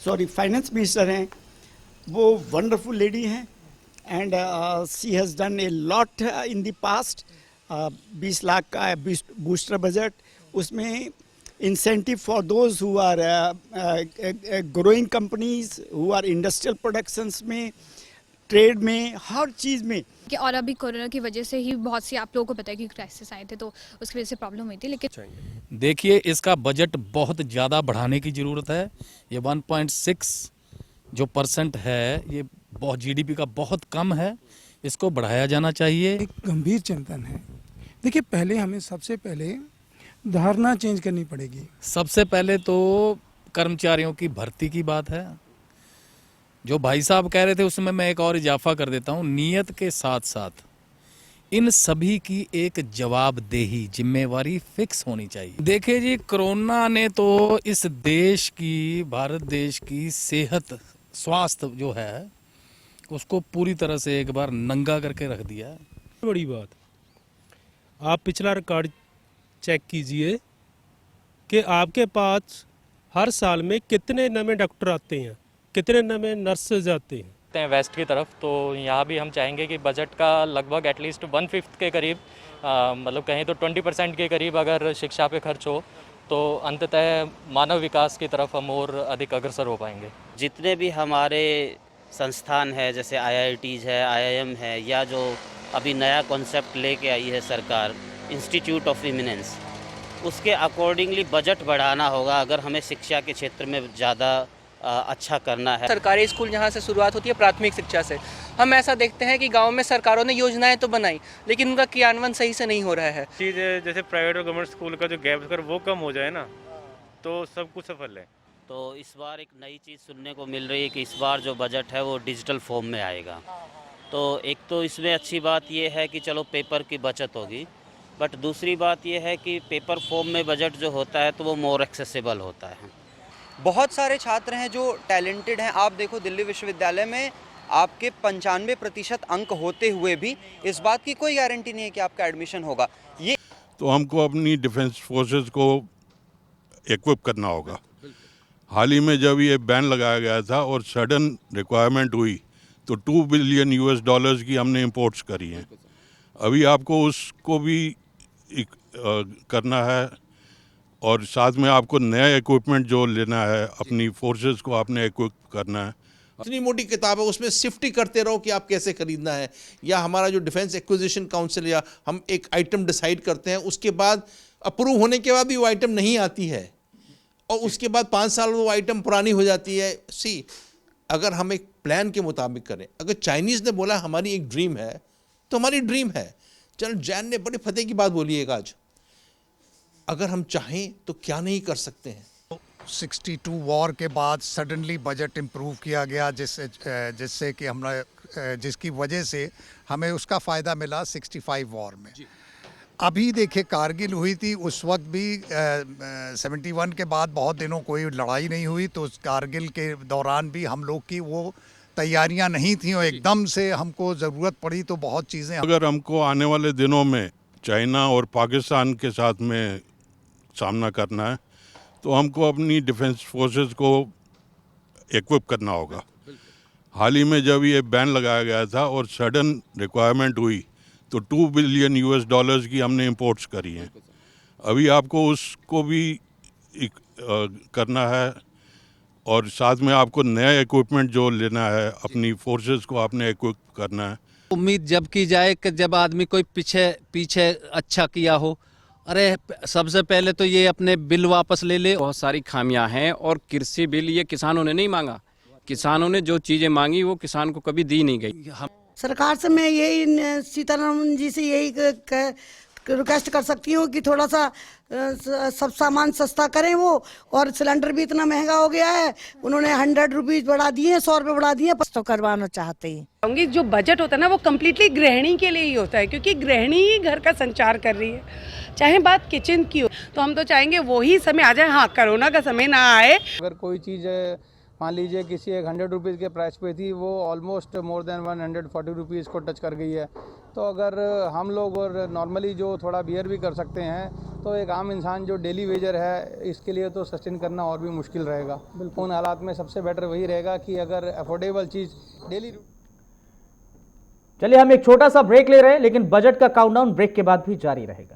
Sorry finance minister हैं, वो wonderful lady हैं and she has done a lot in the past. 20 lakh का booster budget, उसमें incentive for those who are growing companies, who are industrial productions में, trade में, हर चीज़ में। कि और अभी कोरोना की वजह से ही बहुत सी, आप लोगों को पता है कि क्राइसिस आए थे तो उसकी वजह से प्रॉब्लम हुई थी, लेकिन देखिए इसका बजट बहुत ज़्यादा बढ़ाने की ज़रूरत है। ये 1.6 जो % है, ये बहुत जीडीपी का बहुत कम है, इसको बढ़ाया जाना चाहिए। एक गंभीर चिंतन है। देखिए पहले हमें सबसे पहले धारणा चेंज करनी पड़ेगी। सबसे पहले तो कर्मचारियों की भर्ती की बात है। जो भाई साहब कह रहे थे उसमें मैं एक और इजाफा कर देता हूँ, नियत के साथ साथ इन सभी की एक जवाबदेही, जिम्मेवारी फिक्स होनी चाहिए। देखिए जी, कोरोना ने तो इस देश की, भारत देश की सेहत, स्वास्थ्य जो है उसको पूरी तरह से एक बार नंगा करके रख दिया है। बड़ी बात, आप पिछला रिकॉर्ड चेक कीजिए कि आपके पास हर साल में कितने नए डॉक्टर आते हैं, कितने नए नर्सेज आते हैं। वेस्ट की तरफ, तो यहाँ भी हम चाहेंगे कि बजट का लगभग एटलीस्ट 1/5 के करीब, मतलब कहें तो 20% के करीब अगर शिक्षा पे खर्च हो तो अंततः मानव विकास की तरफ हम और अधिक अग्रसर हो पाएंगे। जितने भी हमारे संस्थान है, जैसे IITs है, IIM है, या जो अभी नया कॉन्सेप्ट लेके आई है सरकार, इंस्टीट्यूट ऑफ इमिनेंस, उसके अकॉर्डिंगली बजट बढ़ाना होगा अगर हमें शिक्षा के क्षेत्र में ज़्यादा अच्छा करना है। सरकारी स्कूल जहाँ से शुरुआत होती है प्राथमिक शिक्षा से, हम ऐसा देखते हैं कि गांव में सरकारों ने योजनाएं तो बनाई लेकिन उनका क्रियान्वयन सही से नहीं हो रहा है। चीज़ जैसे प्राइवेट और गवर्नमेंट स्कूल का जो गैप अगर वो कम हो जाए ना तो सब कुछ सफल है। तो इस बार एक नई चीज़ सुनने को मिल रही है कि इस बार जो बजट है वो डिजिटल फॉर्म में आएगा। तो एक तो इसमें अच्छी बात ये है कि चलो पेपर की बचत होगी, बट दूसरी बात ये है कि पेपर फॉर्म में बजट जो होता है तो वो मोर एक्सेसिबल होता है। बहुत सारे छात्र हैं जो टैलेंटेड हैं। आप देखो दिल्ली विश्वविद्यालय में आपके 95% अंक होते हुए भी इस बात की कोई गारंटी नहीं है कि आपका एडमिशन होगा। ये तो हमको अपनी डिफेंस फोर्सेस को इक्विप करना होगा। हाल ही में जब ये बैन लगाया गया था और सडन रिक्वायरमेंट हुई तो $2 बिलियन की हमने इंपोर्ट्स करी हैं। अभी आपको उसको भी करना है और साथ में आपको नया इक्विपमेंट जो लेना है, अपनी फोर्सेस को आपने इक्विप करना है। इतनी मोटी किताब है, उसमें शिफ्ट ही करते रहो कि आप कैसे खरीदना है। या हमारा जो डिफेंस एक्विजिशन काउंसिल, या हम एक आइटम डिसाइड करते हैं, उसके बाद अप्रूव होने के बाद भी वो आइटम नहीं आती है और उसके बाद 5 साल वो आइटम पुरानी हो जाती है। अगर हम एक प्लान के मुताबिक करें, अगर चाइनीज़ ने बोला हमारी एक ड्रीम है तो हमारी ड्रीम है। चलो जैन ने बड़ी फतेह की बात बोली है आज, अगर हम चाहें तो क्या नहीं कर सकते हैं। 62 वॉर के बाद सडनली बजट इम्प्रूव किया गया, जिससे कि हमारा, जिसकी वजह से हमें उसका फ़ायदा मिला 65 वॉर में। अभी देखिए कारगिल हुई थी, उस वक्त भी 71 के बाद बहुत दिनों कोई लड़ाई नहीं हुई, तो उस कारगिल के दौरान भी हम लोग की वो तैयारियां नहीं थी और एकदम से हमको ज़रूरत पड़ी तो बहुत चीज़ें। अगर हमको आने वाले दिनों में चाइना और पाकिस्तान के साथ में सामना करना है तो हमको अपनी डिफेंस फोर्सेस को इक्विप करना होगा। हाल ही में जब ये बैन लगाया गया था और सडन रिक्वायरमेंट हुई तो $2 बिलियन की हमने इंपोर्ट्स करी हैं। अभी आपको उसको भी करना है और साथ में आपको नया इक्विपमेंट जो लेना है, अपनी फोर्सेस को आपने इक्विप करना है। उम्मीद जब की जाए कि जब आदमी कोई पीछे अच्छा किया हो। अरे सबसे पहले तो ये अपने बिल वापस ले ले। बहुत सारी खामियां हैं और कृषि बिल ये किसानों ने नहीं मांगा, किसानों ने जो चीज़ें मांगी वो किसान को कभी दी नहीं गई। सरकार से मैं यही, सीतारमण जी से यही रिक्वेस्ट कर सकती हूँ कि थोड़ा सा सब सामान सस्ता करें वो, और सिलेंडर भी इतना महंगा हो गया है, उन्होंने 100 रुपीज़ बढ़ा दिए हैं, 100 रुपये बढ़ा दिए हैं। तो करवाना चाहते हैं। जो बजट होता है ना वो कम्प्लीटली गृहिणी के लिए ही होता है, क्योंकि गृहिणी ही घर का संचार कर रही है, चाहे बात किचन की हो। तो हम तो चाहेंगे वही समय आ जाए, हाँ कोरोना का समय ना आए। अगर कोई चीज़ मान लीजिए किसी एक 100 रुपीज़ के प्राइस पे थी, वो ऑलमोस्ट मोर देन 140 रुपीज़ को टच कर गई है। तो अगर हम लोग और नॉर्मली जो थोड़ा बियर भी कर सकते हैं, तो एक आम इंसान जो डेली वेजर है, इसके लिए तो सस्टेन करना और भी मुश्किल रहेगा। उन हालात में सबसे बेटर वही रहेगा कि अगर अफोर्डेबल चीज़ डेली। चलिए हम एक छोटा सा ब्रेक ले रहे हैं, लेकिन बजट का काउंटडाउन ब्रेक के बाद भी जारी रहेगा।